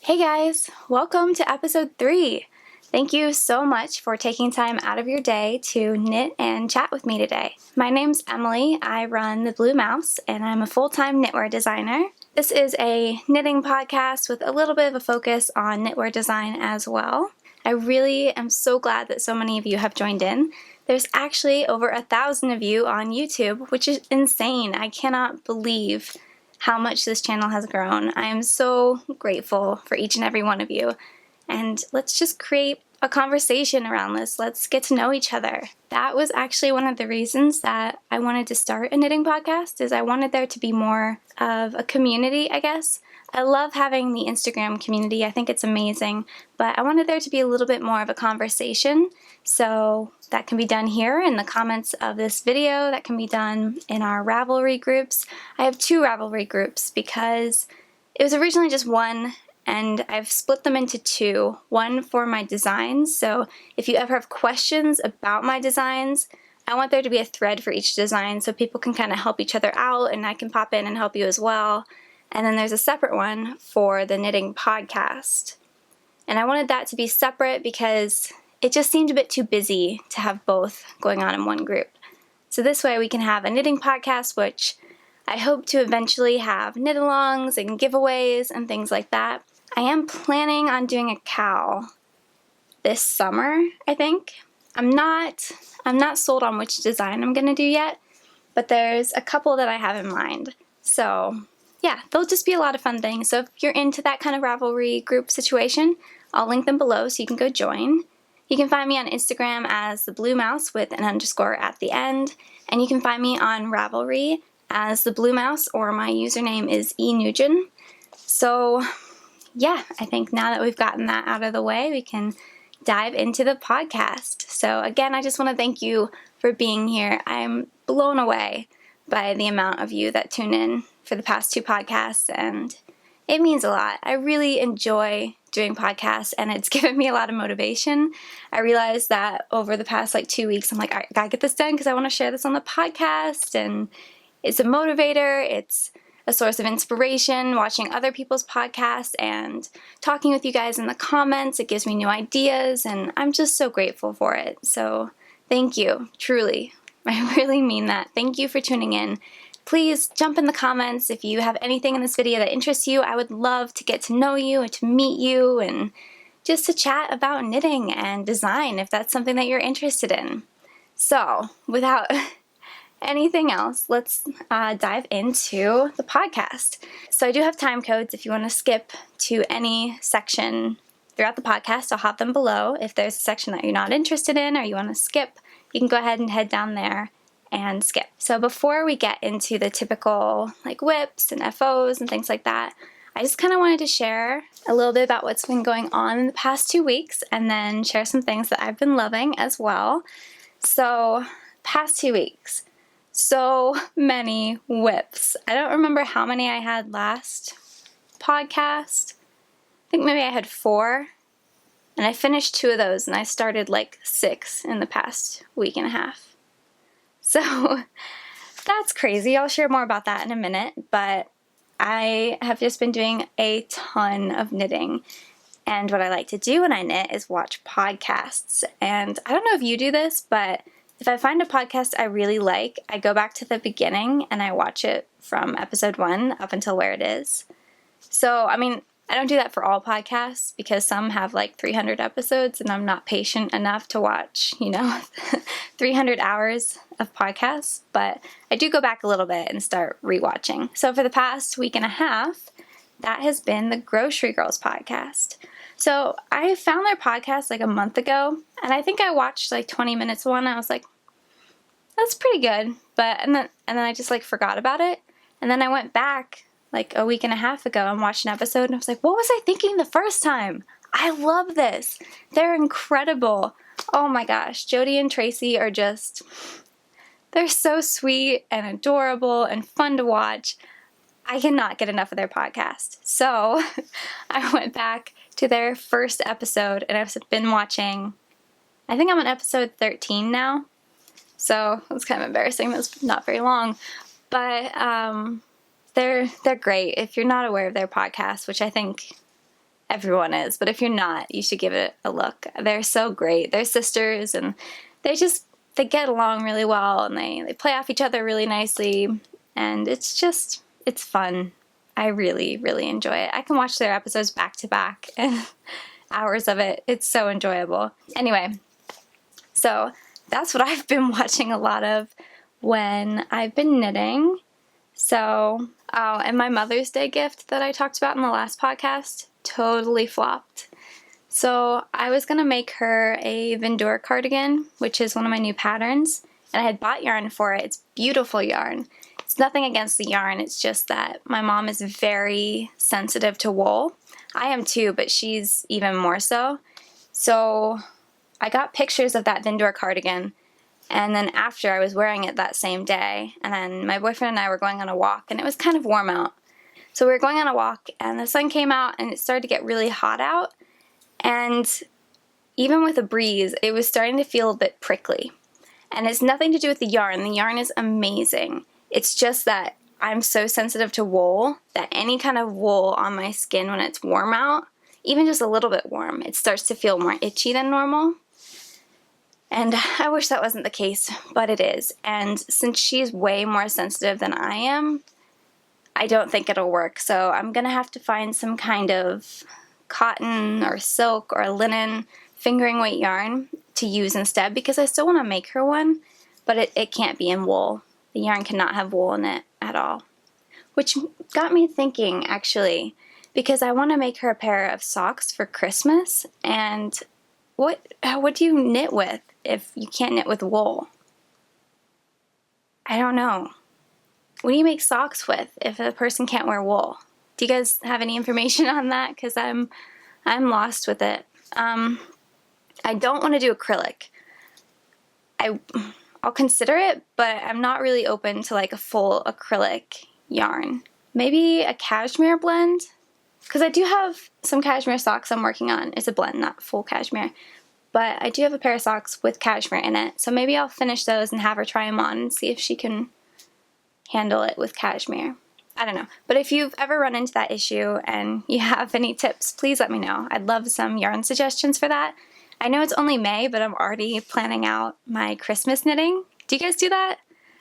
Hey guys, welcome to episode 3. Thank you so much for taking time out of your day to knit and chat with me today. My name's Emily, I run The Blue Mouse, and I'm a full-time knitwear designer. This is a knitting podcast with a little bit of a focus on knitwear design as well. I really am so glad that so many of you have joined in. There's actually over 1,000 of you on YouTube, which is insane. I cannot believe how much this channel has grown. I am so grateful for each and every one of you. And let's just create a conversation around this. Let's get to know each other. That was actually one of the reasons that I wanted to start a knitting podcast, is I wanted there to be more of a community, I guess. I love having the Instagram community. I think it's amazing, but I wanted there to be a little bit more of a conversation. So that can be done here in the comments of this video. That can be done in our Ravelry groups. I have 2 Ravelry groups because it was originally just one, and I've split them into 2. One for my designs, so if you ever have questions about my designs, I want there to be a thread for each design so people can kind of help each other out, and I can pop in and help you as well. And then there's a separate one for the knitting podcast. And I wanted that to be separate because it just seemed a bit too busy to have both going on in one group. So this way we can have a knitting podcast, which I hope to eventually have knit-alongs and giveaways and things like that. I am planning on doing a cowl this summer, I think. I'm not sold on which design I'm gonna do yet, but there's a couple that I have in mind. So yeah, they'll just be a lot of fun things. So if you're into that kind of Ravelry group situation, I'll link them below so you can go join. You can find me on Instagram as The Blue Mouse with an underscore at the end, and you can find me on Ravelry as The Blue Mouse, or my username is enugent. So yeah, I think now that we've gotten that out of the way, we can dive into the podcast. So again, I just want to thank you for being here. I'm blown away by the amount of you that tune in for the past 2 podcasts, and it means a lot. I really enjoy doing podcasts, and it's given me a lot of motivation. I realized that over the past 2 weeks, I'm like, all right, I gotta get this done because I want to share this on the podcast, and it's a motivator, it's a source of inspiration, watching other people's podcasts and talking with you guys in the comments. It gives me new ideas, and I'm just so grateful for it. So thank you, truly. I really mean that. Thank you for tuning in. Please jump in the comments if you have anything in this video that interests you. I would love to get to know you and to meet you and just to chat about knitting and design if that's something that you're interested in. So without anything else, let's dive into the podcast. So I do have time codes if you want to skip to any section throughout the podcast. I'll have them below. If there's a section that you're not interested in or you want to skip, you can go ahead and head down there and skip. So before we get into the typical whips and FOs and things like that, I just kind of wanted to share a little bit about what's been going on in the past 2 weeks, and then share some things that I've been loving as well. So past 2 weeks, so many whips. I don't remember how many I had last podcast. I think maybe I had 4. And I finished 2 of those, and I started 6 in the past week and a half. So that's crazy. I'll share more about that in a minute, but I have just been doing a ton of knitting. And what I like to do when I knit is watch podcasts. And I don't know if you do this, but if I find a podcast I really like, I go back to the beginning and I watch it from episode 1 up until where it is. So, I don't do that for all podcasts because some have 300 episodes, and I'm not patient enough to watch, 300 hours of podcasts, but I do go back a little bit and start rewatching. So for the past week and a half, that has been the Grocery Girls podcast. So I found their podcast a month ago, and I think I watched 20 minutes of one, and I was like, that's pretty good, and then I just forgot about it, and then I went back a week and a half ago and watched an episode, and I was like, what was I thinking the first time? I love this. They're incredible. Oh my gosh, Jody and Tracy are they're so sweet and adorable and fun to watch. I cannot get enough of their podcast. So I went back to their first episode, and I've been watching, I think I'm on episode 13 now. So it's kind of embarrassing. That's not very long, but they're great. If you're not aware of their podcast, which I think everyone is, but if you're not, you should give it a look. They're so great. They're sisters, and they get along really well, and they play off each other really nicely, and it's fun. I really, really enjoy it. I can watch their episodes back to back, and hours of it. It's so enjoyable. Anyway, so that's what I've been watching a lot of when I've been knitting. So, and my Mother's Day gift that I talked about in the last podcast totally flopped. So I was going to make her a Vendure cardigan, which is one of my new patterns, and I had bought yarn for it. It's beautiful yarn. It's nothing against the yarn, it's just that my mom is very sensitive to wool. I am too, but she's even more so. So I got pictures of that Vendure cardigan, and then after I was wearing it that same day, and then my boyfriend and I were going on a walk, and it was kind of warm out. So we were going on a walk, and the sun came out, and it started to get really hot out, and even with a breeze, it was starting to feel a bit prickly. And it's nothing to do with the yarn. The yarn is amazing. It's just that I'm so sensitive to wool that any kind of wool on my skin when it's warm out, even just a little bit warm, it starts to feel more itchy than normal. And I wish that wasn't the case, but it is. And since she's way more sensitive than I am, I don't think it'll work. So I'm going to have to find some kind of cotton or silk or linen fingering weight yarn to use instead, because I still want to make her one, but it can't be in wool. The yarn cannot have wool in it at all. Which got me thinking, actually, because I want to make her a pair of socks for Christmas, and what do you knit with if you can't knit with wool? I don't know. What do you make socks with if a person can't wear wool? Do you guys have any information on that? Because I'm lost with it. I don't want to do acrylic. I'll consider it, but I'm not really open to like a full acrylic yarn. Maybe a cashmere blend? Because I do have some cashmere socks I'm working on. It's a blend, not full cashmere. But I do have a pair of socks with cashmere in it. So maybe I'll finish those and have her try them on and see if she can handle it with cashmere. I don't know. But if you've ever run into that issue and you have any tips, please let me know. I'd love some yarn suggestions for that. I know it's only May, but I'm already planning out my Christmas knitting. Do you guys do that?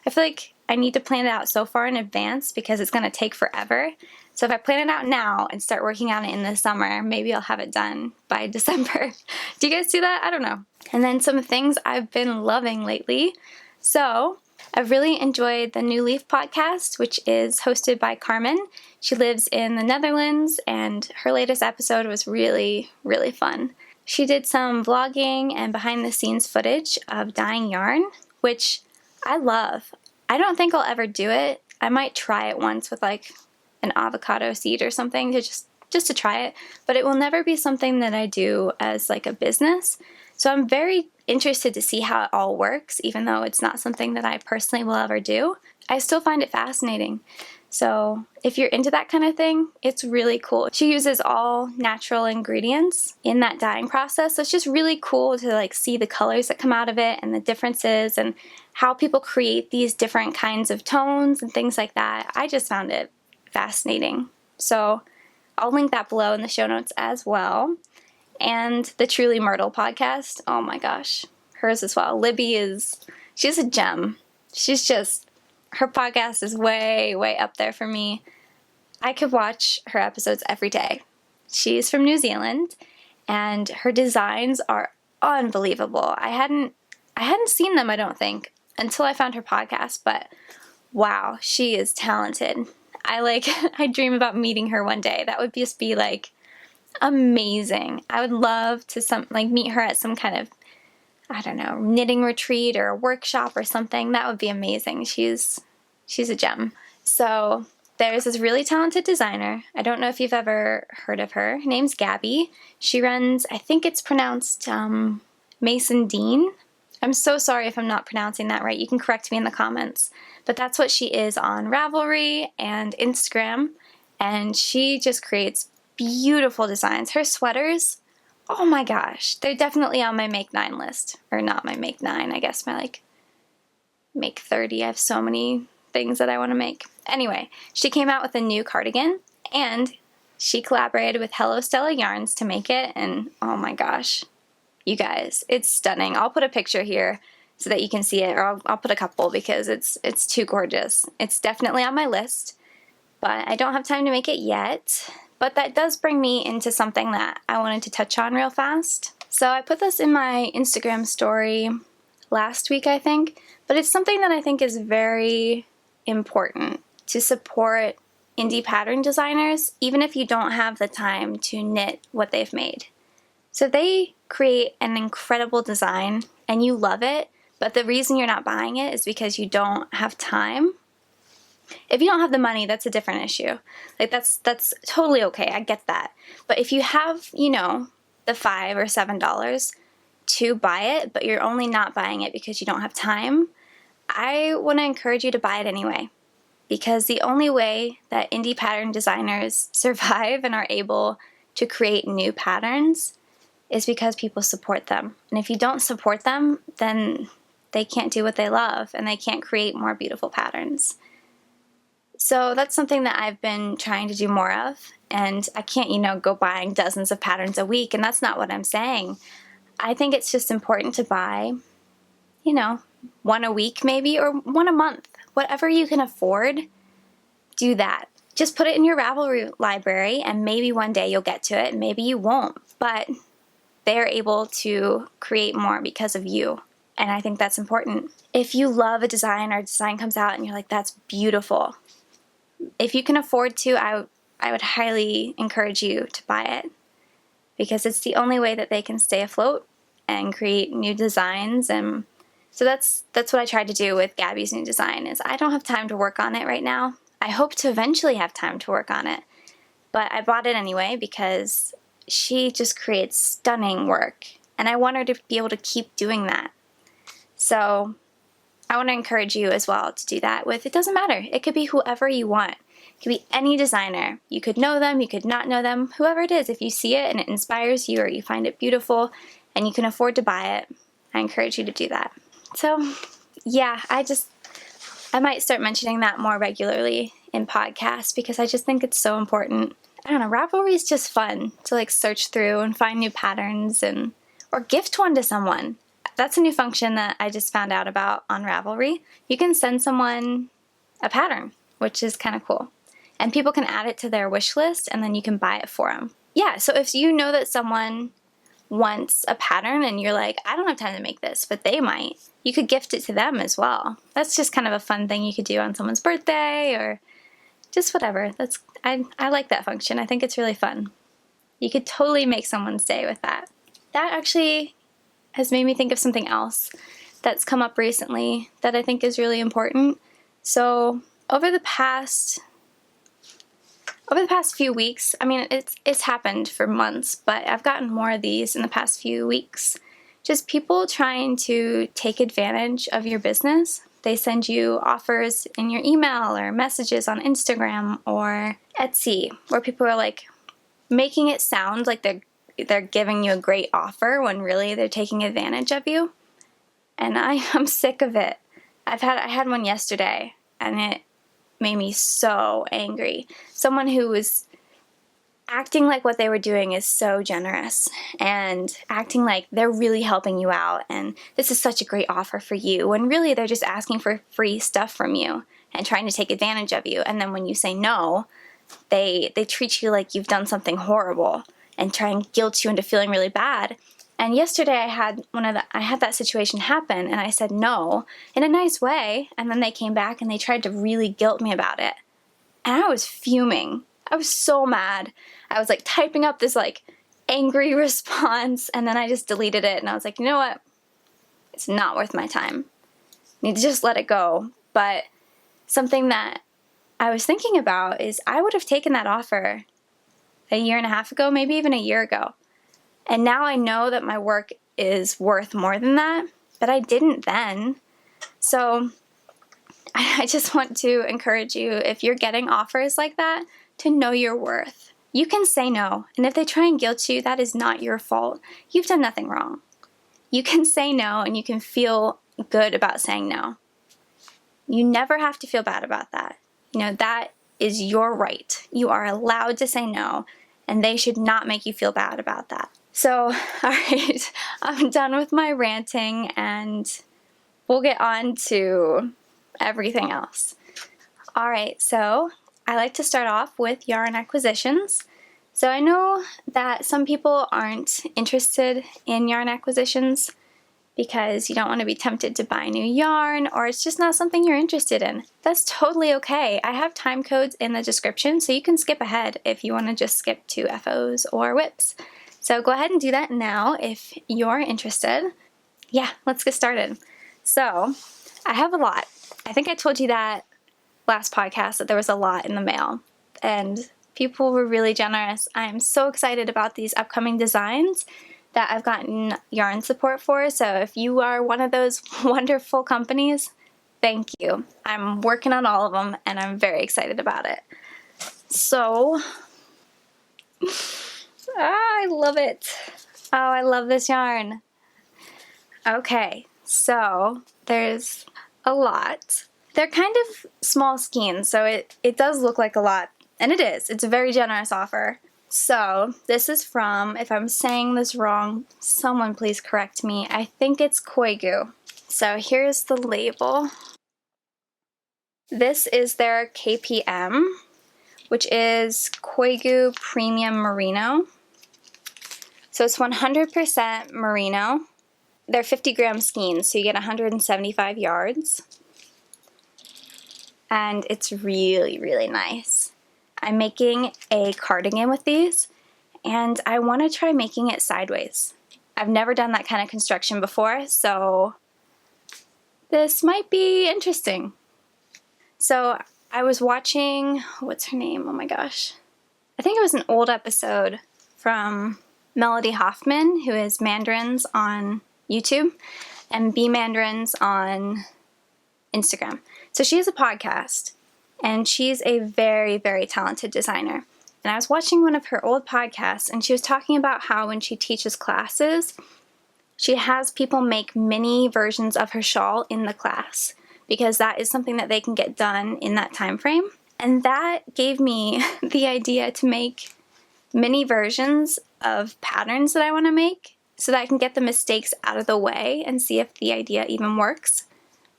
I feel like I need to plan it out so far in advance because it's going to take forever. So if I plan it out now and start working on it in the summer, maybe I'll have it done by December. Do you guys do that? I don't know. And then some things I've been loving lately. So I've really enjoyed the New Leaf podcast, which is hosted by Carmen. She lives in the Netherlands, and her latest episode was really, really fun. She did some vlogging and behind-the-scenes footage of dyeing yarn, which I love. I don't think I'll ever do it. I might try it once with like an avocado seed or something to just to try it, but it will never be something that I do as like a business. So I'm very interested to see how it all works, even though it's not something that I personally will ever do. I still find it fascinating. So if you're into that kind of thing, it's really cool. She uses all natural ingredients in that dyeing process. So it's just really cool to like see the colors that come out of it and the differences and how people create these different kinds of tones and things like that. I just found it fascinating. So I'll link that below in the show notes as well. And the Truly Myrtle podcast, oh my gosh, hers as well. Libby she's a gem. Her podcast is way, way up there for me. I could watch her episodes every day. She's from New Zealand, and her designs are unbelievable. I hadn't seen them, I don't think, until I found her podcast, but wow, she is talented. I dream about meeting her one day. That would just be like amazing. I would love to meet her at some kind of, I don't know, knitting retreat or a workshop or something. That would be amazing. She's a gem. So there's this really talented designer. I don't know if you've ever heard of her. Her name's Gabby. She runs, I think it's pronounced Mason Dean. I'm so sorry if I'm not pronouncing that right. You can correct me in the comments. But that's what she is on Ravelry and Instagram. And she just creates beautiful designs. Her sweaters, oh my gosh, they're definitely on my Make 9 list. Or not my Make 9, I guess my Make 30. I have so many things that I want to make. Anyway, she came out with a new cardigan, and She collaborated with Hello Stella Yarns to make it, and oh my gosh, you guys, it's stunning. I'll put a picture here so that you can see it, or I'll put a couple because it's too gorgeous. It's definitely on my list, but I don't have time to make it yet. But that does bring me into something that I wanted to touch on real fast. So I put this in my Instagram story last week, I think, but it's something that I think is very important to support indie pattern designers, even if you don't have the time to knit what they've made. So if they create an incredible design and you love it, but the reason you're not buying it is because you don't have time. If you don't have the money, that's a different issue. Like that's totally okay. I get that. But if you have, the $5 or $7 to buy it, but you're only not buying it because you don't have time, I want to encourage you to buy it anyway. Because the only way that indie pattern designers survive and are able to create new patterns is because people support them. And if you don't support them, then they can't do what they love and they can't create more beautiful patterns. So that's something that I've been trying to do more of. And I can't, go buying dozens of patterns a week, and that's not what I'm saying. I think it's just important to buy, one a week maybe, or one a month. Whatever you can afford, do that. Just put it in your Ravelry library, and maybe one day you'll get to it, and maybe you won't. But they're able to create more because of you. And I think that's important. If you love a design or a design comes out and you're like, that's beautiful. If you can afford to, I would highly encourage you to buy it. Because it's the only way that they can stay afloat and create new designs. And so that's what I tried to do with Gabby's new design is I don't have time to work on it right now. I hope to eventually have time to work on it. But I bought it anyway because she just creates stunning work. And I want her to be able to keep doing that. So I want to encourage you as well to do that with, it doesn't matter. It could be whoever you want. It could be any designer. You could know them, you could not know them, whoever it is. If you see it and it inspires you or you find it beautiful and you can afford to buy it, I encourage you to do that. So yeah, I might start mentioning that more regularly in podcasts because I just think it's so important. I don't know, Ravelry is just fun to search through and find new patterns or gift one to someone. That's a new function that I just found out about on Ravelry. You can send someone a pattern, which is kind of cool. And people can add it to their wish list and then you can buy it for them. Yeah, so if you know that someone wants a pattern and you're like, I don't have time to make this, but they might, you could gift it to them as well. That's just kind of a fun thing you could do on someone's birthday or just whatever. I like that function. I think it's really fun. You could totally make someone's day with that. That actually has made me think of something else that's come up recently that I think is really important. So over the past few weeks, I mean, it's happened for months, but I've gotten more of these in the past few weeks. Just people trying to take advantage of your business. They send you offers in your email or messages on Instagram or Etsy, where people are making it sound like they're giving you a great offer when really they're taking advantage of you. And I'm sick of it. I had one yesterday and it made me so angry. Someone who was acting like what they were doing is so generous and acting like they're really helping you out and this is such a great offer for you when really they're just asking for free stuff from you and trying to take advantage of you. And then when you say no, they treat you like you've done something horrible and try and guilt you into feeling really bad. And yesterday I had that situation happen and I said no in a nice way, and then they came back and they tried to really guilt me about it. And I was fuming. I was so mad. I was typing up this angry response, and then I just deleted it and I was like, you know what? It's not worth my time. I need to just let it go. But something that I was thinking about is I would have taken that offer a year and a half ago, maybe even a year ago. And now I know that my work is worth more than that, but I didn't then. So I just want to encourage you, if you're getting offers like that, to know your worth. You can say no, and if they try and guilt you, that is not your fault. You've done nothing wrong. You can say no, and you can feel good about saying no. You never have to feel bad about that. That is your right. You are allowed to say no, and they should not make you feel bad about that. So, all right, I'm done with my ranting, and we'll get on to everything else. All right, so I like to start off with yarn acquisitions. So I know that some people aren't interested in yarn acquisitions because you don't want to be tempted to buy new yarn, or it's just not something you're interested in. That's totally okay. I have time codes in the description, so you can skip ahead if you want to just skip to FOs or whips. So go ahead and do that now if you're interested. Yeah, let's get started. So I have a lot. I think I told you that last podcast that there was a lot in the mail, and people were really generous. I'm so excited about these upcoming designs that I've gotten yarn support for. So if you are one of those wonderful companies, thank you. I'm working on all of them, and I'm very excited about it. So, I love it. Oh, I love this yarn. Okay, so there's a lot. They're kind of small skeins, so it does look like a lot, and it is. It's a very generous offer. So this is from, if I'm saying this wrong, someone please correct me. I think it's Koigu. So here's the label. This is their KPM, which is Koigu Premium Merino. So it's 100% merino. They're 50-gram skeins, so you get 175 yards. And it's really, really nice. I'm making a cardigan with these, and I want to try making it sideways. I've never done that kind of construction before, so this might be interesting. So I was watching, what's her name? Oh my gosh. I think it was an old episode from Melody Hoffman, who is Mandarins on YouTube, and B Mandarins on Instagram. So she has a podcast, and she's a very, very talented designer. And I was watching one of her old podcasts, and she was talking about how when she teaches classes, she has people make mini versions of her shawl in the class, because that is something that they can get done in that time frame. And that gave me the idea to make mini versions of patterns that I want to make, so that I can get the mistakes out of the way and see if the idea even works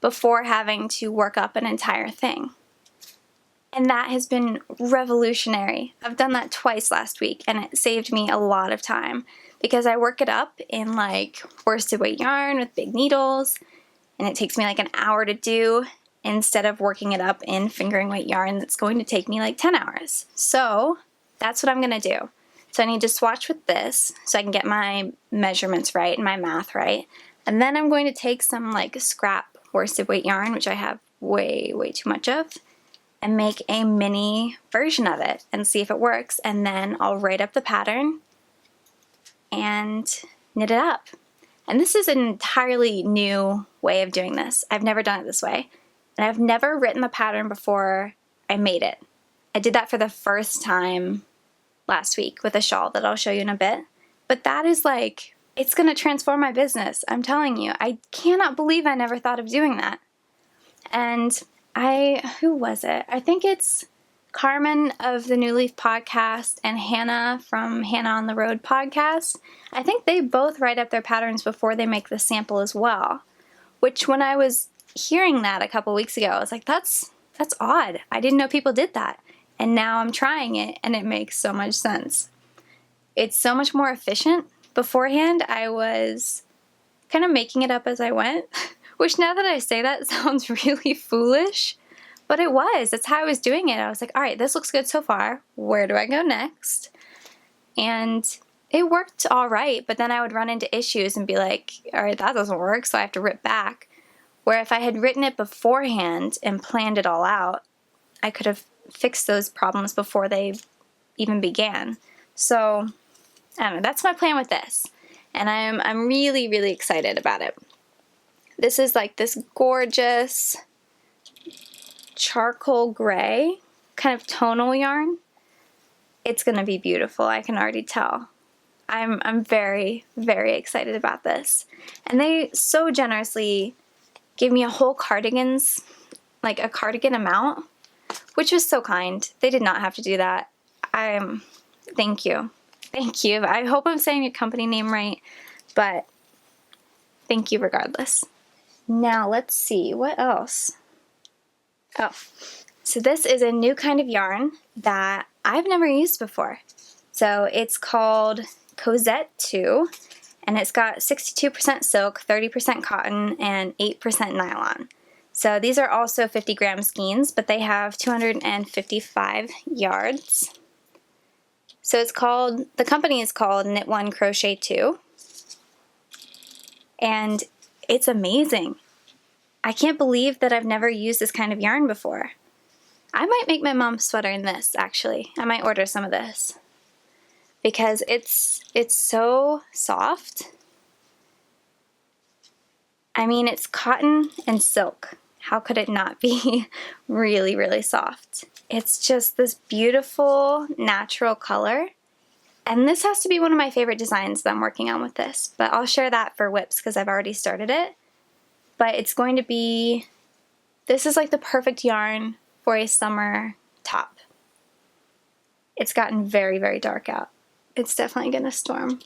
before having to work up an entire thing. And that has been revolutionary. I've done that twice last week, and it saved me a lot of time because I work it up in like worsted weight yarn with big needles, and it takes me like an hour to do instead of working it up in fingering weight yarn that's going to take me like 10 hours. So that's what I'm going to do. So I need to swatch with this so I can get my measurements right and my math right. And then I'm going to take some like scrap worsted weight yarn, which I have way, way too much of, and make a mini version of it and see if it works. And then I'll write up the pattern and knit it up. And this is an entirely new way of doing this. I've never done it this way. And I've never written the pattern before I made it. I did that for the first time last week with a shawl that I'll show you in a bit. But that is like, it's going to transform my business. I'm telling you. I cannot believe I never thought of doing that. And who was it? I think it's Carmen of the New Leaf podcast and Hannah from Hannah on the Road podcast. I think they both write up their patterns before they make the sample as well. Which when I was hearing that a couple weeks ago, I was like, that's odd. I didn't know people did that. And now I'm trying it, and it makes so much sense. It's so much more efficient. Beforehand, I was kind of making it up as I went, which now that I say that sounds really foolish, but it was. That's how I was doing it. I was like, all right, this looks good so far. Where do I go next? And it worked all right, but then I would run into issues and be like, all right, that doesn't work, so I have to rip back. Where if I had written it beforehand and planned it all out, I could have fixed those problems before they even began. So I don't know, that's my plan with this. And I'm really, really excited about it. This is like this gorgeous charcoal gray kind of tonal yarn. It's gonna be beautiful, I can already tell. I'm very, very excited about this. And they so generously gave me a whole cardigan's, like a cardigan amount. which was so kind. They did not have to do that. Thank you. Thank you. I hope I'm saying your company name right, but thank you regardless. Now let's see, what else? Oh, so this is a new kind of yarn that I've never used before. So it's called Cosette 2, and it's got 62% silk, 30% cotton, and 8% nylon. So these are also 50-gram skeins, but they have 255 yards. So the company is called Knit One Crochet 2, and it's amazing. I can't believe that I've never used this kind of yarn before. I might make my mom's sweater in this, actually. I might order some of this because it's so soft. I mean, it's cotton and silk. How could it not be really, really soft? It's just this beautiful, natural color. And this has to be one of my favorite designs that I'm working on with this. But I'll share that for WIPs because I've already started it. But it's going to be, this is like the perfect yarn for a summer top. It's gotten very, very dark out. It's definitely going to storm.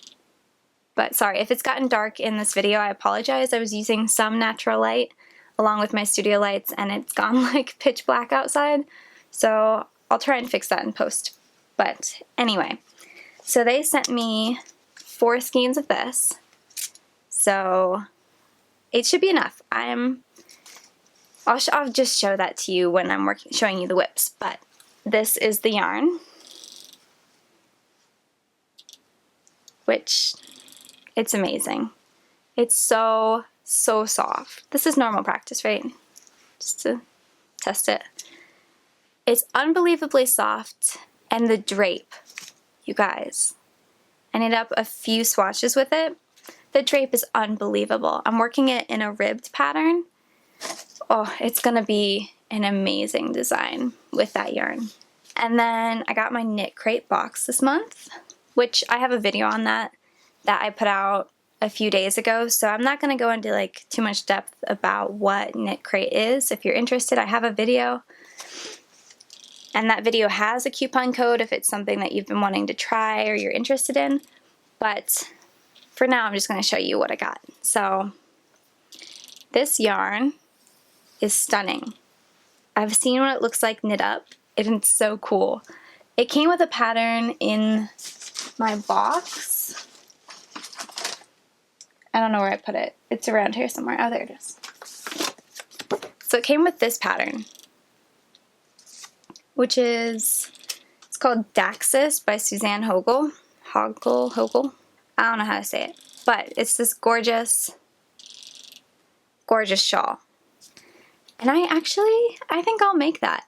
But sorry, if it's gotten dark in this video, I apologize. I was using some natural light along with my studio lights, and it's gone like pitch black outside. So I'll try and fix that in post. But anyway, so they sent me 4 skeins of this. So it should be enough. I'll just show that to you when I'm showing you the WIPs. But this is the yarn, which it's amazing. It's so soft. This is normal practice, right? Just to test it. It's unbelievably soft, and the drape, you guys. I knit up a few swatches with it. The drape is unbelievable. I'm working it in a ribbed pattern. Oh, it's gonna be an amazing design with that yarn. And then I got my Knit Crate box this month, which I have a video on that I put out a few days ago, so I'm not going to go into like too much depth about what Knit Crate is. If you're interested, I have a video, and that video has a coupon code if it's something that you've been wanting to try or you're interested in. But for now, I'm just going to show you what I got. So this yarn is stunning. I've seen what it looks like knit up, and it's so cool. It came with a pattern in my box. I don't know where I put it. It's around here somewhere. Oh, there it is. So it came with this pattern, which is, it's called Daxis by Suzanne Hogel. Hogel. I don't know how to say it. But it's this gorgeous, gorgeous shawl. And I think I'll make that.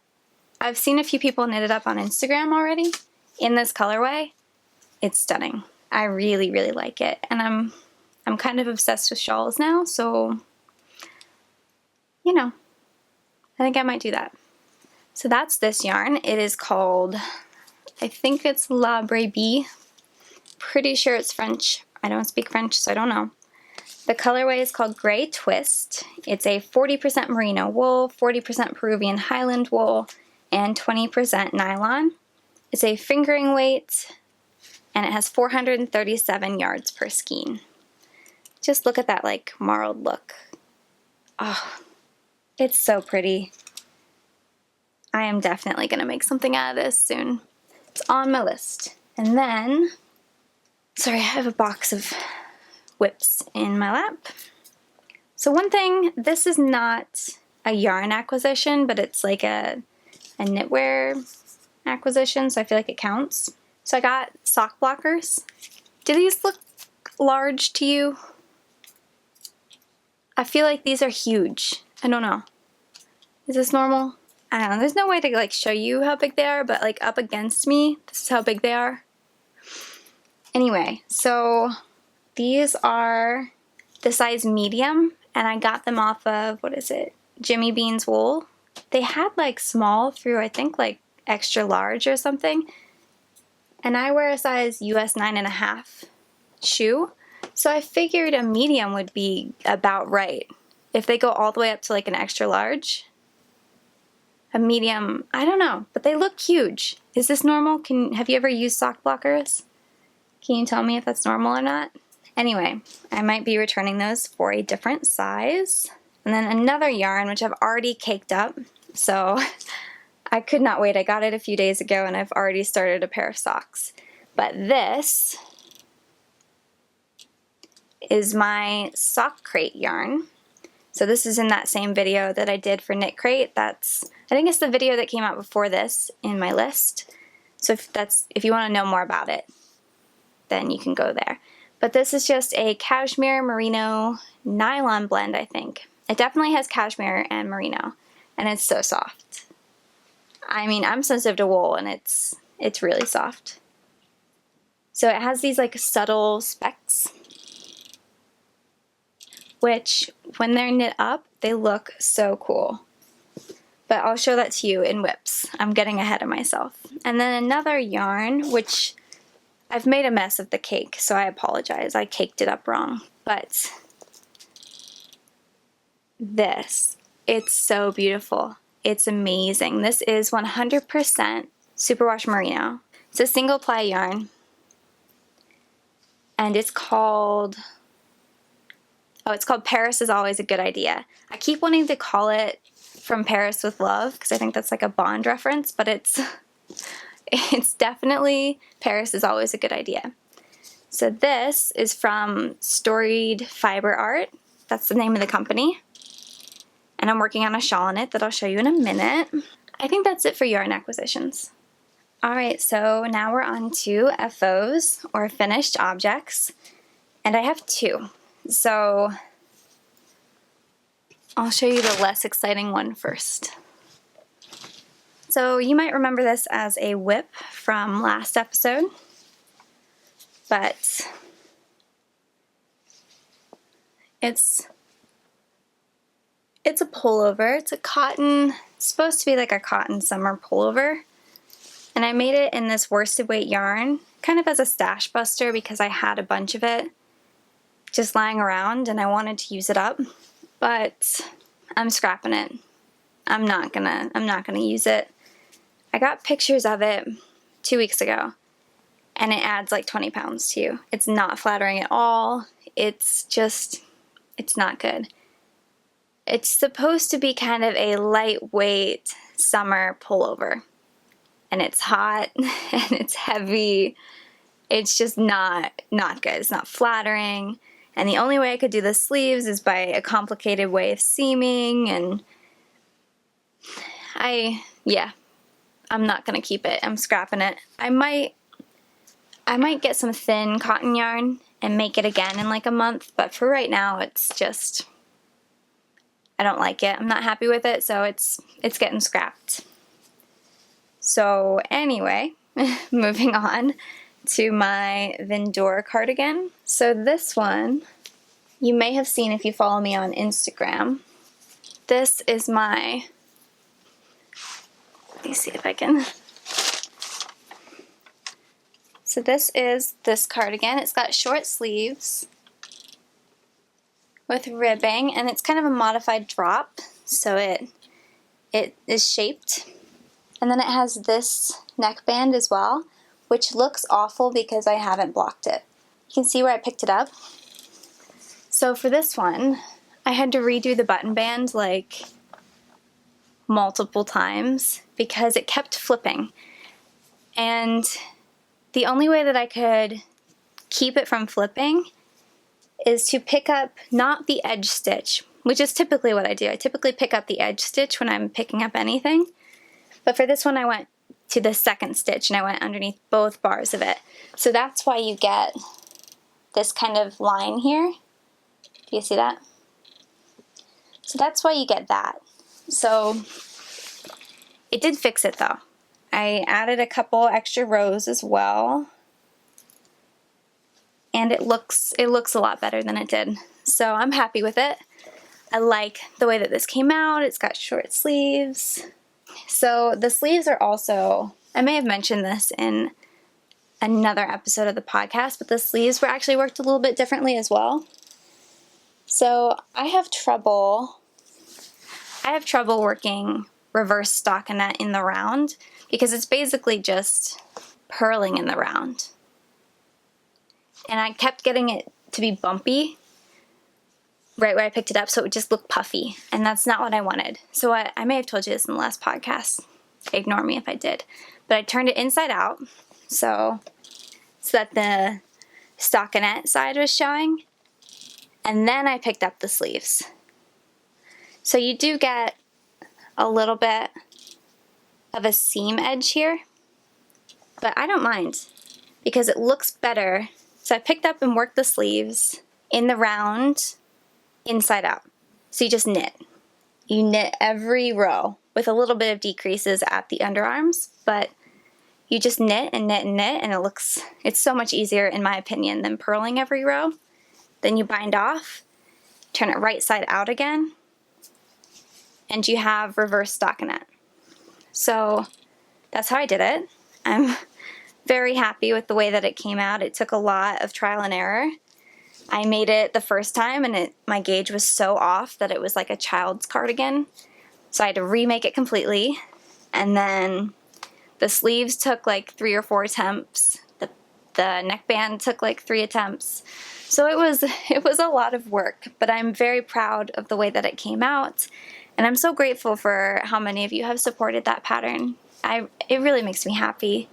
I've seen a few people knit it up on Instagram already in this colorway. It's stunning. I really, really like it. And I'm kind of obsessed with shawls now, so, you know, I think I might do that. So that's this yarn. It is called, I think it's La Brebis. Pretty sure it's French. I don't speak French, so I don't know. The colorway is called Grey Twist. It's a 40% merino wool, 40% Peruvian Highland wool, and 20% nylon. It's a fingering weight, and it has 437 yards per skein. Just look at that like marled look. Oh, it's so pretty. I am definitely gonna make something out of this soon. It's on my list. And then, sorry, I have a box of WIPs in my lap. So one thing, this is not a yarn acquisition, but it's like a knitwear acquisition, so I feel like it counts. So I got sock blockers. Do these look large to you? I feel like these are huge. I don't know. Is this normal? I don't know. There's no way to like show you how big they are, but like up against me, this is how big they are. Anyway, so these are the size medium, and I got them off of, what is it? Jimmy Bean's wool. They had like small through, I think, like extra large or something. And I wear a size US 9.5 shoe. So I figured a medium would be about right. If they go all the way up to like an extra large, a medium, I don't know, but they look huge. Is this normal? Have you ever used sock blockers? Can you tell me if that's normal or not? Anyway, I might be returning those for a different size. And then another yarn, which I've already caked up, so I could not wait. I got it a few days ago and I've already started a pair of socks. But this is my sock crate yarn. So this is in that same video that I did for Knit Crate. I think it's the video that came out before this in my list. So if you want to know more about it, then you can go there. But this is just a cashmere merino nylon blend, I think. It definitely has cashmere and merino, and it's so soft. I mean, I'm sensitive to wool, and it's really soft. So it has these like subtle specks, which when they're knit up, they look so cool. But I'll show that to you in whips. I'm getting ahead of myself. And then another yarn, which I've made a mess of the cake, so I apologize. I caked it up wrong. But this, it's so beautiful. It's amazing. This is 100% superwash merino. It's a single ply yarn. And it's called Paris is Always a Good Idea. I keep wanting to call it From Paris with Love because I think that's like a Bond reference, but it's definitely Paris is Always a Good Idea. So this is from Storied Fiber Art. That's the name of the company. And I'm working on a shawl in it that I'll show you in a minute. I think that's it for yarn acquisitions. Alright, so now we're on to FOs, or finished objects. And I have two. So I'll show you the less exciting one first. So you might remember this as a whip from last episode, but it's a pullover. It's a cotton, it's supposed to be like a cotton summer pullover. And I made it in this worsted weight yarn, kind of as a stash buster because I had a bunch of it just lying around and I wanted to use it up, but I'm scrapping it. I'm not gonna use it. I got pictures of it 2 weeks ago and it adds like 20 pounds to you. It's not flattering at all. It's not good. It's supposed to be kind of a lightweight summer pullover. And it's hot and it's heavy. It's just not good. It's not flattering. And the only way I could do the sleeves is by a complicated way of seaming, and I'm not gonna keep it. I'm scrapping it. I might get some thin cotton yarn and make it again in like a month, but for right now it's just, I don't like it. I'm not happy with it, so it's getting scrapped. So anyway, moving on to my Vendor cardigan. So this one, you may have seen if you follow me on Instagram. This is my, let me see if I can. So this is this cardigan. It's got short sleeves with ribbing, and it's kind of a modified drop, so it is shaped. And then it has this neckband as well, which looks awful because I haven't blocked it. You can see where I picked it up. So for this one, I had to redo the button band like multiple times because it kept flipping. And the only way that I could keep it from flipping is to pick up not the edge stitch, which is typically what I do. I typically pick up the edge stitch when I'm picking up anything. But for this one, I went to the second stitch and I went underneath both bars of it. So that's why you get this kind of line here. Do you see that? So that's why you get that. So it did fix it though. I added a couple extra rows as well. And it looks a lot better than it did. So I'm happy with it. I like the way that this came out. It's got short sleeves. So the sleeves are also, I may have mentioned this in another episode of the podcast, but the sleeves were actually worked a little bit differently as well. So I have trouble working reverse stockinette in the round because it's basically just purling in the round. And I kept getting it to be bumpy right where I picked it up, so it would just look puffy, and that's not what I wanted. So I may have told you this in the last podcast. Ignore me if I did. But I turned it inside out so that the stockinette side was showing, and then I picked up the sleeves. So you do get a little bit of a seam edge here, but I don't mind because it looks better. So I picked up and worked the sleeves in the round inside out. So you just knit. You knit every row with a little bit of decreases at the underarms, but you just knit and knit and knit, and it's so much easier in my opinion than purling every row. Then you bind off, turn it right side out again, and you have reverse stockinette. So that's how I did it. I'm very happy with the way that it came out. It took a lot of trial and error. I made it the first time and my gauge was so off that it was like a child's cardigan. So I had to remake it completely. And then the sleeves took like 3 or 4 attempts. The neckband took like 3 attempts. So it was a lot of work, but I'm very proud of the way that it came out. And I'm so grateful for how many of you have supported that pattern. It really makes me happy.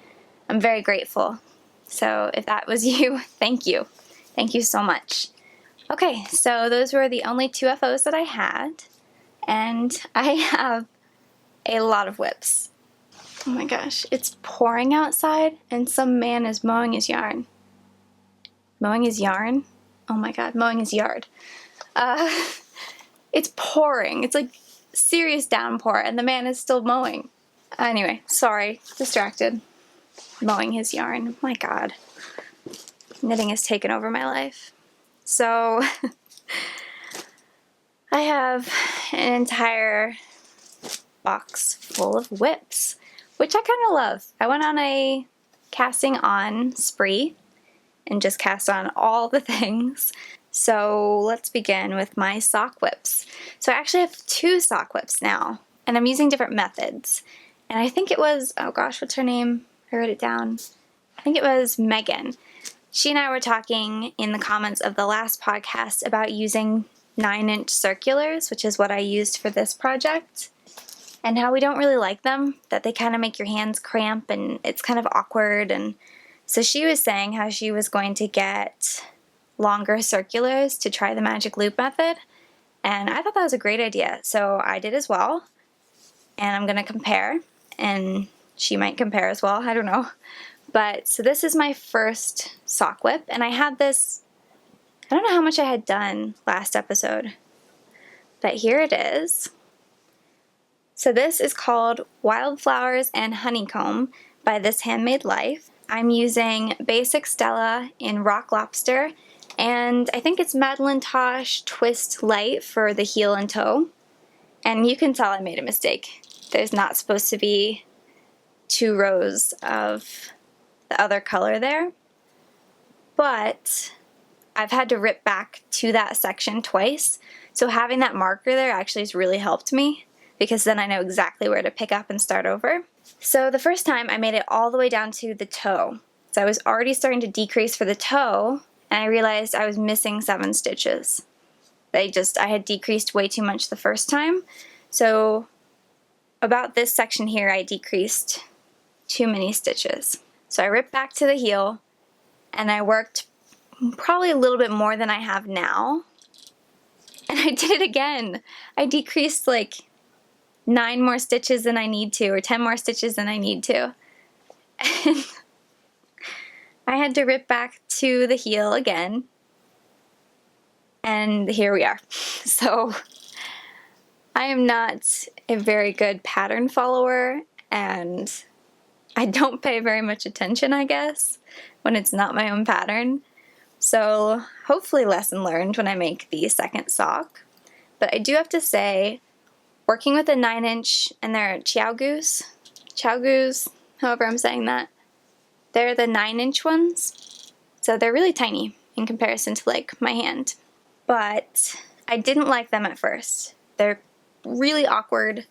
I'm very grateful. So if that was you, thank you. Thank you so much. Okay, so those were the only 2 FOs that I had, and I have a lot of whips. Oh my gosh, it's pouring outside, and some man is mowing his yarn. Mowing his yarn? Oh my god, mowing his yard. It's pouring. It's like serious downpour, and the man is still mowing. Anyway, sorry, distracted. Mowing his yarn. My god. Knitting has taken over my life. So I have an entire box full of whips, which I kind of love. I went on a casting on spree and just cast on all the things. So let's begin with my sock whips. So I actually have 2 sock whips now, and I'm using different methods. And I think it was, oh gosh, what's her name? I wrote it down. I think it was Megan. She and I were talking in the comments of the last podcast about using 9-inch circulars, which is what I used for this project, and how we don't really like them, that they kind of make your hands cramp and it's kind of awkward. And so she was saying how she was going to get longer circulars to try the magic loop method, and I thought that was a great idea. So I did as well, and I'm going to compare, and she might compare as well, I don't know. But, so this is my first sock whip, and I had this, I don't know how much I had done last episode, but here it is. So this is called Wildflowers and Honeycomb by This Handmade Life. I'm using Basic Stella in Rock Lobster, and I think it's Madeline Tosh Twist Light for the heel and toe. And you can tell I made a mistake. There's not supposed to be 2 rows of the other color there, but I've had to rip back to that section twice, so having that marker there actually has really helped me, because then I know exactly where to pick up and start over. So the first time I made it all the way down to the toe, so I was already starting to decrease for the toe, and I realized I was missing 7 stitches. I had decreased way too much the first time, so about this section here I decreased too many stitches. So I ripped back to the heel, and I worked probably a little bit more than I have now, and I did it again. I decreased like 9 more stitches than I need to, or 10 more stitches than I need to. And I had to rip back to the heel again, and here we are. So I am not a very good pattern follower, and I don't pay very much attention, I guess, when it's not my own pattern. So hopefully lesson learned when I make the second sock. But I do have to say, working with a 9-inch, and they're Chow Goose, however I'm saying that, they're the 9-inch ones. So they're really tiny in comparison to like my hand. But I didn't like them at first. They're really awkward.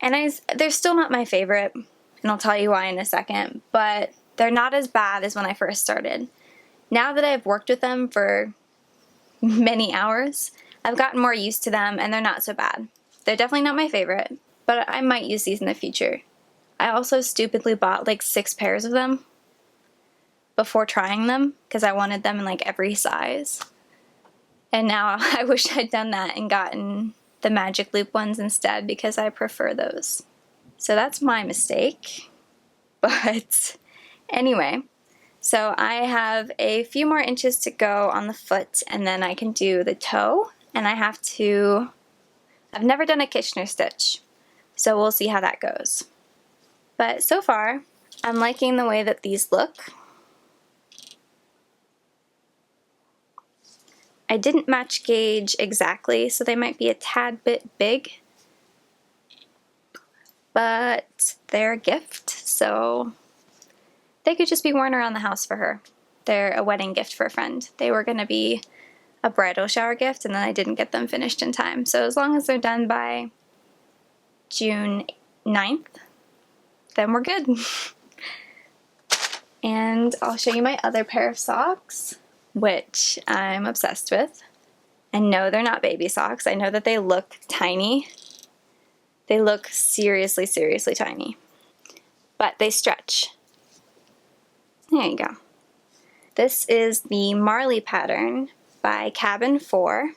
And they're still not my favorite, and I'll tell you why in a second, but they're not as bad as when I first started. Now that I've worked with them for many hours, I've gotten more used to them, and they're not so bad. They're definitely not my favorite, but I might use these in the future. I also stupidly bought like 6 pairs of them before trying them because I wanted them in like every size. And now I wish I'd done that and gotten the Magic Loop ones instead because I prefer those. So that's my mistake. But anyway, so I have a few more inches to go on the foot and then I can do the toe. And I've never done a Kitchener stitch, so we'll see how that goes. But so far, I'm liking the way that these look. I didn't match gauge exactly, so they might be a tad bit big. But they're a gift, so they could just be worn around the house for her. They're a wedding gift for a friend. They were going to be a bridal shower gift, and then I didn't get them finished in time. So as long as they're done by June 9th, then we're good. And I'll show you my other pair of socks, which I'm obsessed with. And no, they're not baby socks. I know that they look tiny. They look seriously, seriously tiny. But they stretch. There you go. This is the Marley pattern by Cabin 4.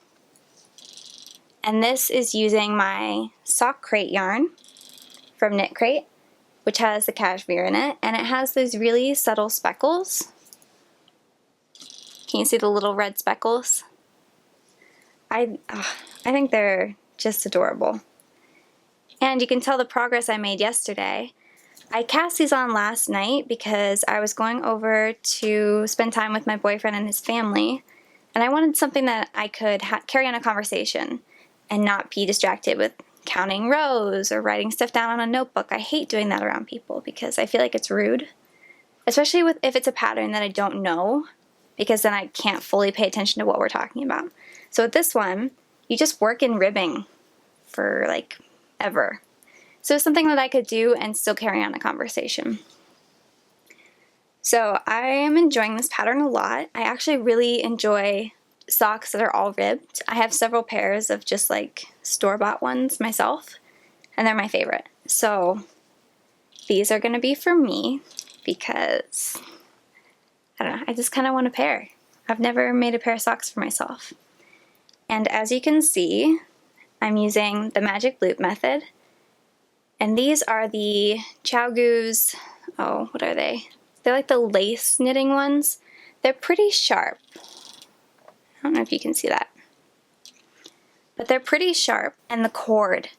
And this is using my sock crate yarn from Knit Crate, which has the cashmere in it, and it has those really subtle speckles. Can you see the little red speckles? I think they're just adorable. And you can tell the progress I made yesterday. I cast these on last night because I was going over to spend time with my boyfriend and his family, and I wanted something that I could carry on a conversation and not be distracted with counting rows or writing stuff down on a notebook. I hate doing that around people because I feel like it's rude, especially if it's a pattern that I don't know, because then I can't fully pay attention to what we're talking about. So with this one, you just work in ribbing for like ever. So it's something that I could do and still carry on a conversation. So I am enjoying this pattern a lot. I actually really enjoy socks that are all ribbed. I have several pairs of just like store-bought ones myself, and they're my favorite. So these are going to be for me because, I don't know, I just kind of want a pair. I've never made a pair of socks for myself. And as you can see, I'm using the Magic Loop method. And these are the ChiaoGoo's, what are they? They're like the lace knitting ones. They're pretty sharp. I don't know if you can see that. But they're pretty sharp. And the cord.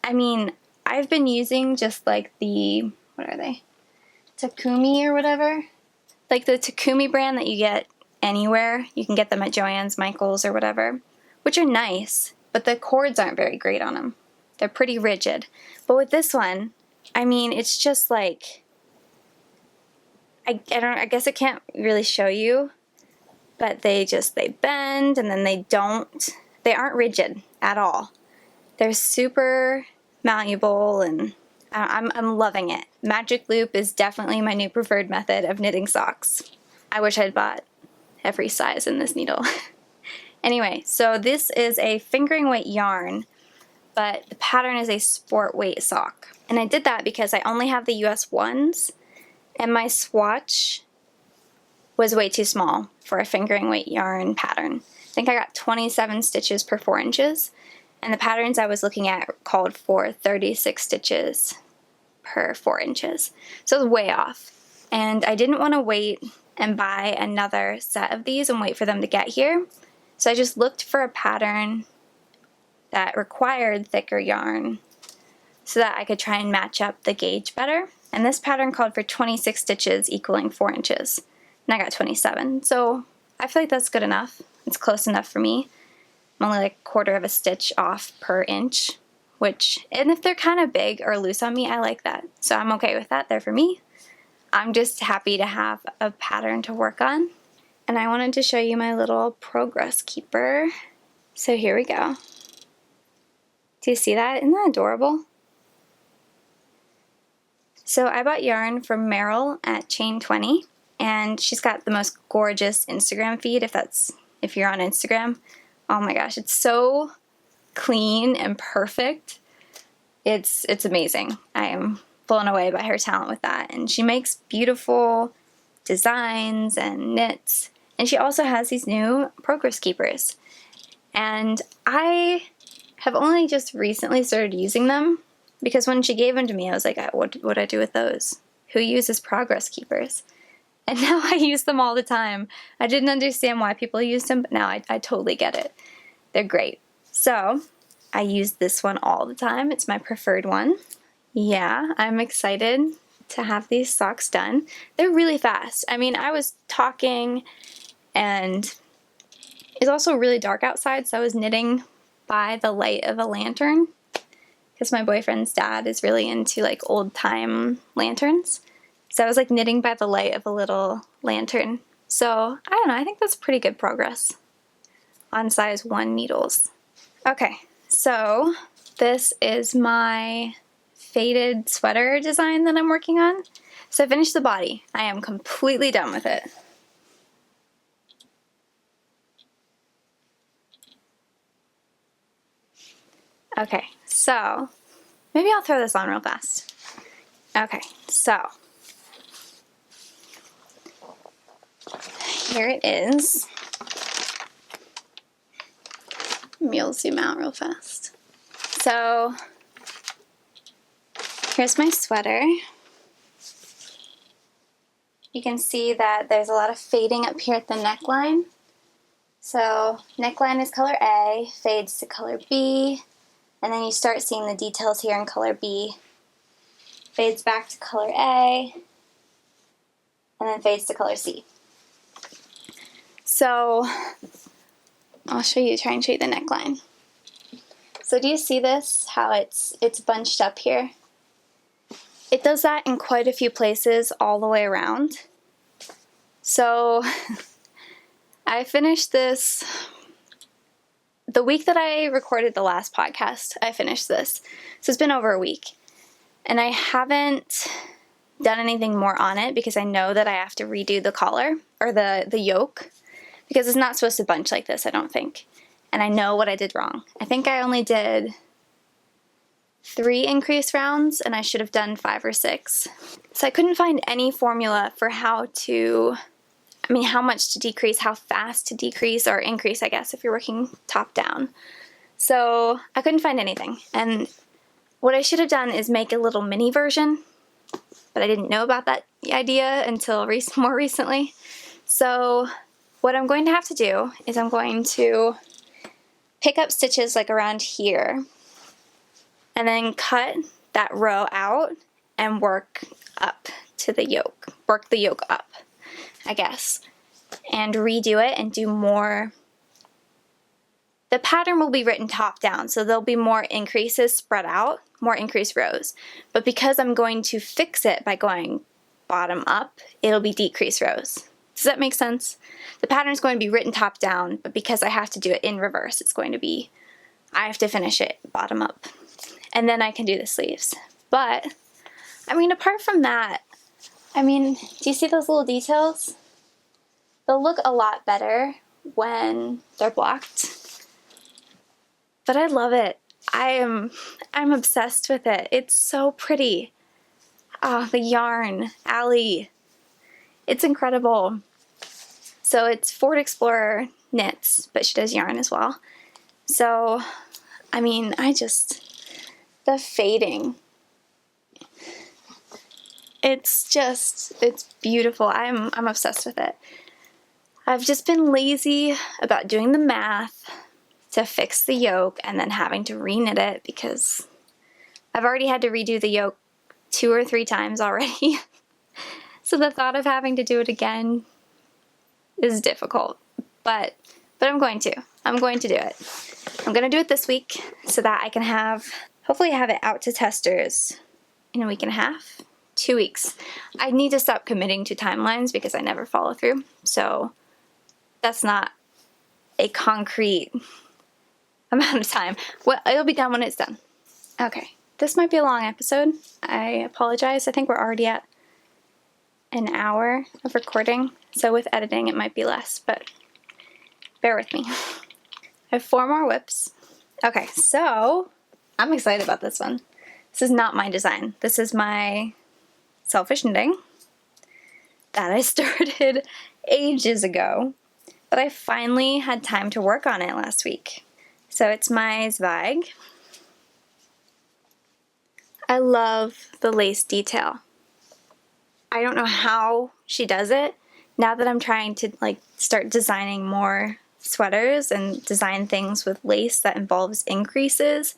I mean, I've been using just like the, what are they? Takumi or whatever. Like the Takumi brand that you get anywhere. You can get them at Joann's, Michael's, or whatever. Which are nice, but the cords aren't very great on them. They're pretty rigid. But with this one, I mean, it's just like, I guess I can't really show you, but they bend and then they aren't rigid at all. They're super malleable and I'm loving it. Magic Loop is definitely my new preferred method of knitting socks. I wish I'd bought every size in this needle. Anyway, so this is a fingering weight yarn, but the pattern is a sport weight sock. And I did that because I only have the US ones, and my swatch was way too small for a fingering weight yarn pattern. I think I got 27 stitches per 4 inches, and the patterns I was looking at called for 36 stitches per 4 inches. So it was way off. And I didn't want to wait and buy another set of these and wait for them to get here. So I just looked for a pattern that required thicker yarn so that I could try and match up the gauge better. And this pattern called for 26 stitches equaling 4 inches. And I got 27. So I feel like that's good enough. It's close enough for me. I'm only like a quarter of a stitch off per inch, and if they're kind of big or loose on me, I like that. So I'm okay with that. They're for me. I'm just happy to have a pattern to work on. And I wanted to show you my little progress keeper. So here we go. Do you see that? Isn't that adorable? So I bought yarn from Meryl at Chain 20, and she's got the most gorgeous Instagram feed if you're on Instagram. Oh my gosh, it's so clean and perfect. It's amazing. I am blown away by her talent with that. And she makes beautiful designs and knits. And she also has these new progress keepers. And I have only just recently started using them, because when she gave them to me, I was like, what would I do with those? Who uses progress keepers? And now I use them all the time. I didn't understand why people used them, but now I totally get it. They're great. So I use this one all the time. It's my preferred one. Yeah, I'm excited to have these socks done. They're really fast. I mean, I was talking, and it's also really dark outside, so I was knitting by the light of a lantern, because my boyfriend's dad is really into like old time lanterns. So I was like knitting by the light of a little lantern. So I don't know, I think that's pretty good progress on size 1 needles. Okay, so this is my faded sweater design that I'm working on. So I finished the body. I am completely done with it. Okay, so maybe I'll throw this on real fast. Okay, so here it is. Maybe I'll zoom out real fast. So here's my sweater. You can see that there's a lot of fading up here at the neckline. So neckline is color A, fades to color B, and then you start seeing the details here in color B. Fades back to color A, and then fades to color C. So I'll try and show you the neckline. So do you see this, how it's bunched up here? It does that in quite a few places all the way around. So I finished this the week that I recorded the last podcast. I finished this. So it's been over a week. And I haven't done anything more on it because I know that I have to redo the collar, or the yoke, because it's not supposed to bunch like this, I don't think. And I know what I did wrong. I think I only did 3 increase rounds, and I should have done 5 or 6. So I couldn't find any formula for how much to decrease, how fast to decrease or increase, I guess, if you're working top down. So I couldn't find anything. And what I should have done is make a little mini version, but I didn't know about that idea until more recently. So what I'm going to have to do is I'm going to pick up stitches like around here, and then cut that row out and work up to the yoke. Work the yoke up, I guess, and redo it and do more. The pattern will be written top down, so there'll be more increases spread out, more increased rows. But because I'm going to fix it by going bottom up, it'll be decreased rows. Does that make sense? The pattern is going to be written top down, but because I have to do it in reverse, I have to finish it bottom up. And then I can do the sleeves. But, apart from that, do you see those little details? They'll look a lot better when they're blocked. But I love it. I'm obsessed with it. It's so pretty. Oh, the yarn, Allie. It's incredible. So it's Ford Explorer knits, but she does yarn as well. So, the fading. It's beautiful. I'm obsessed with it. I've just been lazy about doing the math to fix the yoke and then having to re-knit it, because I've already had to redo the yoke 2 or 3 times already. So the thought of having to do it again is difficult, but I'm going to do it. I'm going to do it this week so that I can hopefully have it out to testers in a week and a half, 2 weeks. I need to stop committing to timelines because I never follow through, so that's not a concrete amount of time. Well, it'll be done when it's done. Okay, this might be a long episode. I apologize. I think we're already at an hour of recording, so with editing it might be less, but bear with me. I have 4 more whips. Okay, so I'm excited about this one. This is not my design. This is my selfish knitting that I started ages ago, but I finally had time to work on it last week. So it's my Zweig. I love the lace detail. I don't know how she does it. Now that I'm trying to start designing more sweaters and design things with lace that involves increases,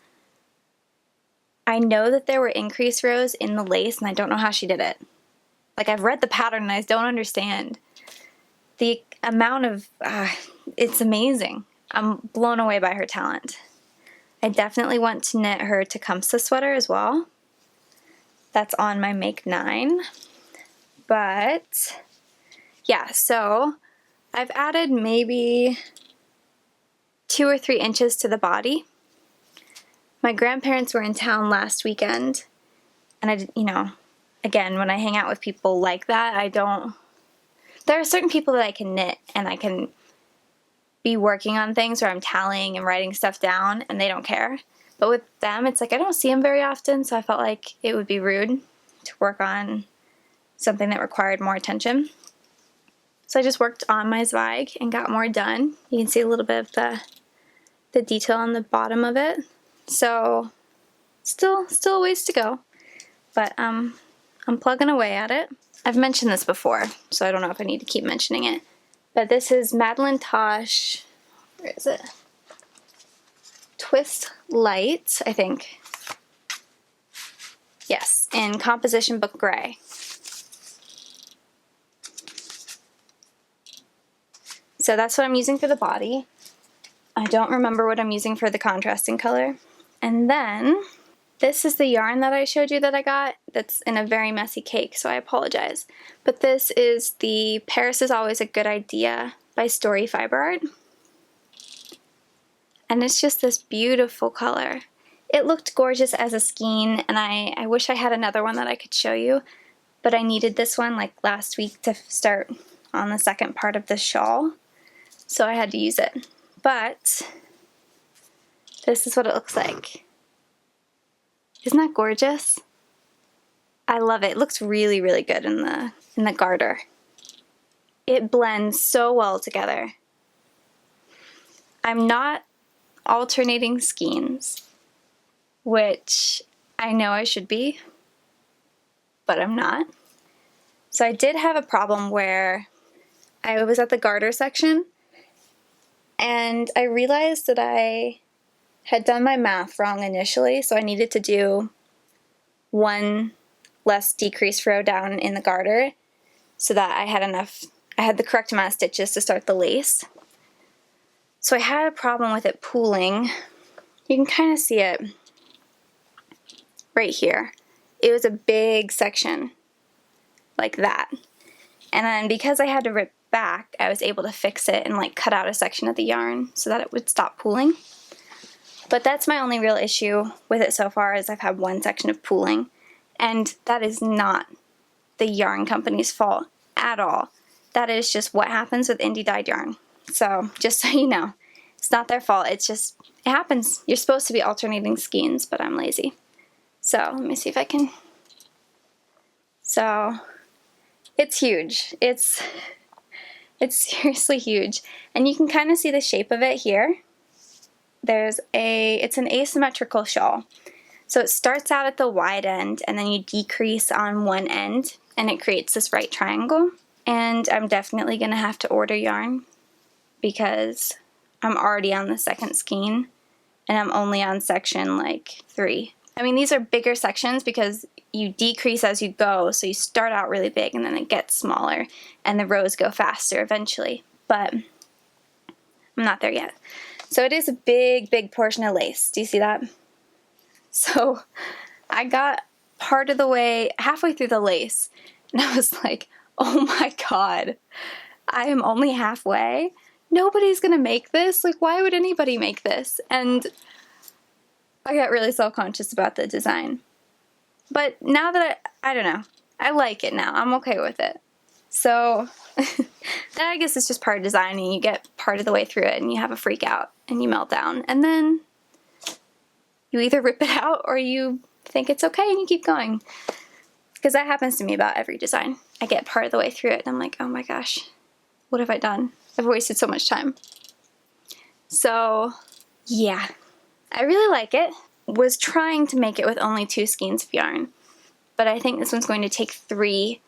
I know that there were increase rows in the lace and I don't know how she did it. I've read the pattern and I don't understand. The amount of, it's amazing. I'm blown away by her talent. I definitely want to knit her Tecumseh sweater as well. That's on my Make 9. But yeah, so I've added maybe 2 or 3 inches to the body. My grandparents were in town last weekend, and again, when I hang out with people like that, there are certain people that I can knit and I can be working on things where I'm tallying and writing stuff down and they don't care. But with them, it's I don't see them very often, so I felt like it would be rude to work on something that required more attention. So I just worked on my Zweig and got more done. You can see a little bit of the detail on the bottom of it. So still a ways to go, but I'm plugging away at it. I've mentioned this before, so I don't know if I need to keep mentioning it. But this is Madeline Tosh, where is it? Twist Light, I think. Yes, in Composition Book Gray. So that's what I'm using for the body. I don't remember what I'm using for the contrasting color. And then this is the yarn that I showed you that I got that's in a very messy cake, so I apologize. But this is the Paris is Always a Good Idea by Story Fiber Art. And it's just this beautiful color. It looked gorgeous as a skein, and I wish I had another one that I could show you, but I needed this one last week to start on the second part of the shawl, so I had to use it. But this is what it looks like. Isn't that gorgeous? I love it. It looks really, really good in the garter. It blends so well together. I'm not alternating skeins, which I know I should be, but I'm not. So I did have a problem where I was at the garter section and I realized that I had done my math wrong initially, so I needed to do 1 less decrease row down in the garter so that I had the correct amount of stitches to start the lace. So I had a problem with it pooling. You can kind of see it right here. It was a big section like that. And then because I had to rip back, I was able to fix it and cut out a section of the yarn so that it would stop pooling. But that's my only real issue with it so far, is I've had 1 section of pooling, and that is not the yarn company's fault at all. That is just what happens with indie dyed yarn. So just so you know, it's not their fault. It happens. You're supposed to be alternating skeins, but I'm lazy. So let me see if I can. So it's huge. It's seriously huge, and you can kind of see the shape of it here. It's an asymmetrical shawl. So it starts out at the wide end and then you decrease on one end and it creates this right triangle. And I'm definitely going to have to order yarn because I'm already on the second skein and I'm only on section 3. I mean, these are bigger sections because you decrease as you go, so you start out really big and then it gets smaller and the rows go faster eventually. But I'm not there yet. So it is a big, big portion of lace. Do you see that? So I got part of the way, halfway through the lace, and I was like, oh my god, I am only halfway? Nobody's gonna make this? Why would anybody make this? And I got really self-conscious about the design. But now that I don't know, I like it now. I'm okay with it. So that I guess it's just part of designing. You get part of the way through it and you have a freak out and you melt down. And then you either rip it out or you think it's okay and you keep going. Because that happens to me about every design. I get part of the way through it and I'm like, oh my gosh, what have I done? I've wasted so much time. So yeah, I really like it. Was trying to make it with only 2 skeins of yarn, but I think this one's going to take 3,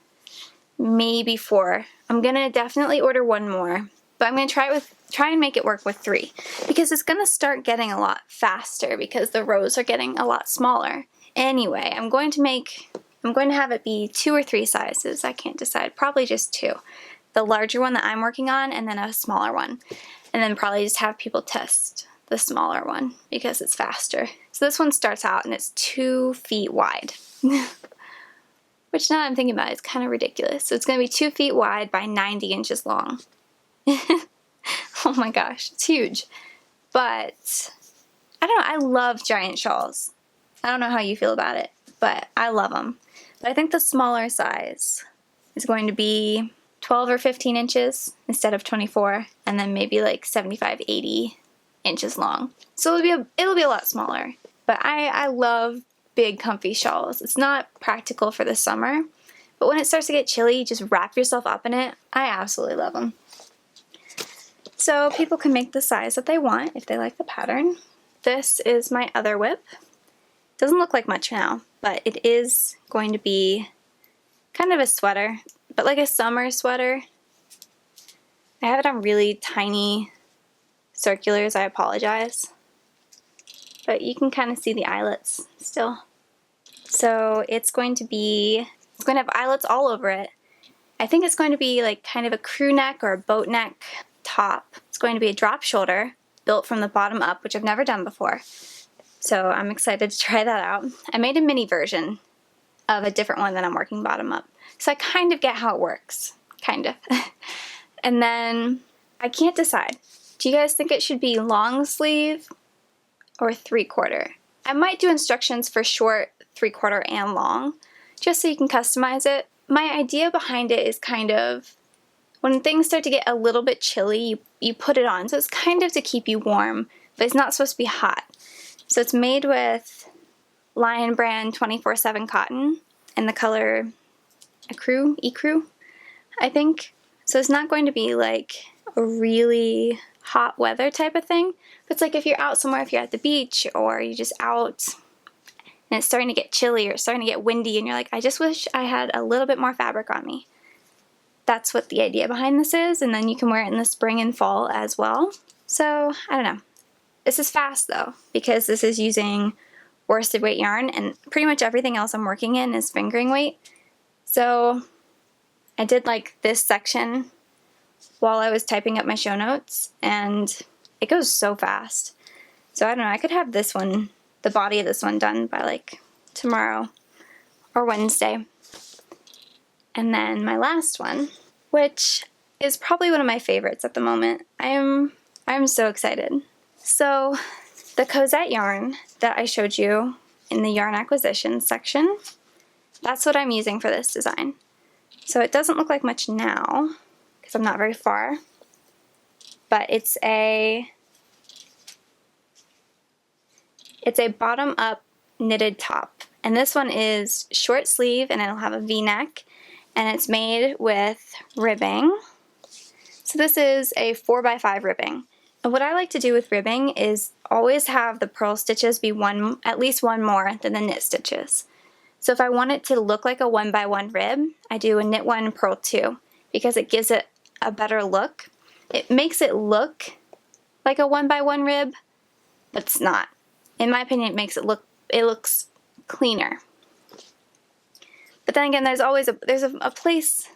maybe 4. I'm gonna definitely order 1 more, but I'm gonna try and make it work with 3 because it's gonna start getting a lot faster because the rows are getting a lot smaller. Anyway, I'm going to have it be 2 or 3 sizes. I can't decide. Probably just 2. The larger one that I'm working on and then a smaller one, and then probably just have people test the smaller one because it's faster. So this one starts out and it's 2 feet wide, which now I'm thinking about it, it's kind of ridiculous. So it's going to be 2 feet wide by 90 inches long. Oh my gosh, it's huge. But I don't know, I love giant shawls. I don't know how you feel about it, but I love them. But I think the smaller size is going to be 12 or 15 inches instead of 24, and then maybe like 75, 80 inches long. So it'll be a lot smaller. But I love big comfy shawls. It's not practical for the summer, but when it starts to get chilly, just wrap yourself up in it. I absolutely love them. So people can make the size that they want if they like the pattern. This is my other whip. Doesn't look like much now, but it is going to be kind of a sweater, but like a summer sweater. I have it on really tiny circulars, I apologize. But you can kind of see the eyelets still. So it's going to have eyelets all over it. I think it's going to be like kind of a crew neck or a boat neck top. It's going to be a drop shoulder built from the bottom up, which I've never done before. So I'm excited to try that out. I made a mini version of a different one that I'm working bottom up. So I kind of get how it works. Kind of. And then I can't decide. Do you guys think it should be long sleeve or 3/4? I might do instructions for short, 3/4, and long, just so you can customize it. My idea behind it is kind of, when things start to get a little bit chilly, you put it on. So it's kind of to keep you warm, but it's not supposed to be hot. So it's made with Lion Brand 24/7 cotton and the color Ecru, I think. So it's not going to be like a really hot weather type of thing. But it's like if you're out somewhere, if you're at the beach or you're just out and it's starting to get chilly or it's starting to get windy and you're like, I just wish I had a little bit more fabric on me. That's what the idea behind this is, and then you can wear it in the spring and fall as well. So, I don't know. This is fast though, because this is using worsted weight yarn, and pretty much everything else I'm working in is fingering weight. So, I did like this section while I was typing up my show notes, and it goes so fast. So, I don't know, I could have this one, the body of this one, done by like tomorrow or Wednesday. And then my last one, which is probably one of my favorites at the moment. I'm so excited. So the Cosette yarn that I showed you in the yarn acquisition section, that's what I'm using for this design. So it doesn't look like much now because I'm not very far, but it's a bottom up knitted top. And this one is short sleeve and it'll have a V-neck. And it's made with ribbing. So this is a 4x5 ribbing. And what I like to do with ribbing is always have the purl stitches be at least one more than the knit stitches. So if I want it to look like a 1x1 rib, I do a knit 1, purl 2, because it gives it a better look. It makes it look like a 1x1 rib, but it's not. In my opinion, it looks cleaner. But then again, there's a place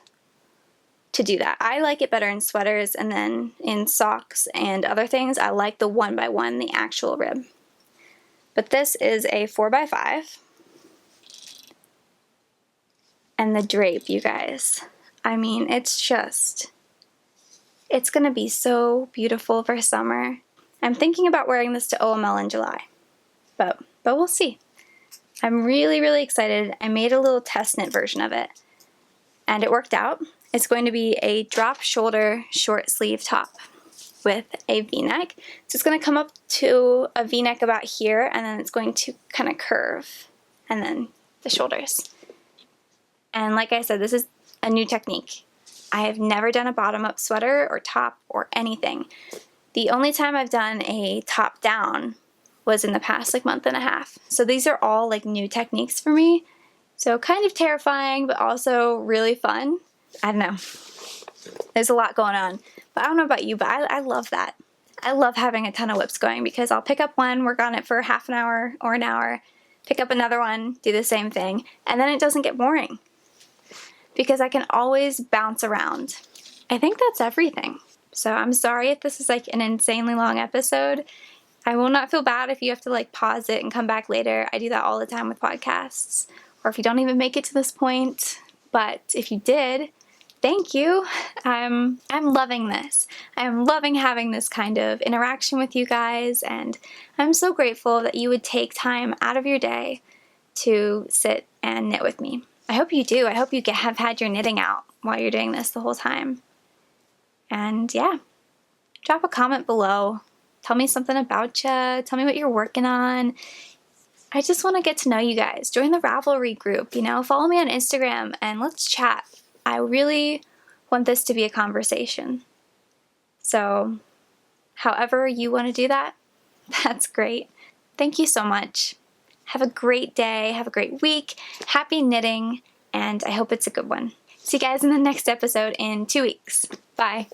to do that. I like it better in sweaters, and then in socks and other things, I like the 1x1, the actual rib. But this is a 4x5. And the drape, you guys. I mean, it's gonna be so beautiful for summer. I'm thinking about wearing this to OML in July, but but we'll see. I'm really, really excited. I made a little test knit version of it, and it worked out. It's going to be a drop shoulder short sleeve top with a v-neck. So it's going to come up to a v-neck about here, and then it's going to kind of curve, and then the shoulders. And like I said, this is a new technique. I have never done a bottom-up sweater or top or anything. The only time I've done a top down was in the past month and a half. So these are all new techniques for me. So kind of terrifying, but also really fun. I don't know. There's a lot going on. But I don't know about you, but I love that. I love having a ton of whips going because I'll pick up one, work on it for half an hour or an hour, pick up another one, do the same thing, and then it doesn't get boring because I can always bounce around. I think that's everything. So I'm sorry if this is an insanely long episode. I will not feel bad if you have to pause it and come back later. I do that all the time with podcasts. Or if you don't even make it to this point. But if you did, thank you. I'm loving this. I'm loving having this kind of interaction with you guys, and I'm so grateful that you would take time out of your day to sit and knit with me. I hope you do. I hope you have had your knitting out while you're doing this the whole time. And yeah, drop a comment below. Tell me something about you. Tell me what you're working on. I just want to get to know you guys. Join the Ravelry group, follow me on Instagram and let's chat. I really want this to be a conversation. So, however you want to do that, that's great. Thank you so much. Have a great day. Have a great week. Happy knitting, and I hope it's a good one. See you guys in the next episode in 2 weeks. Bye.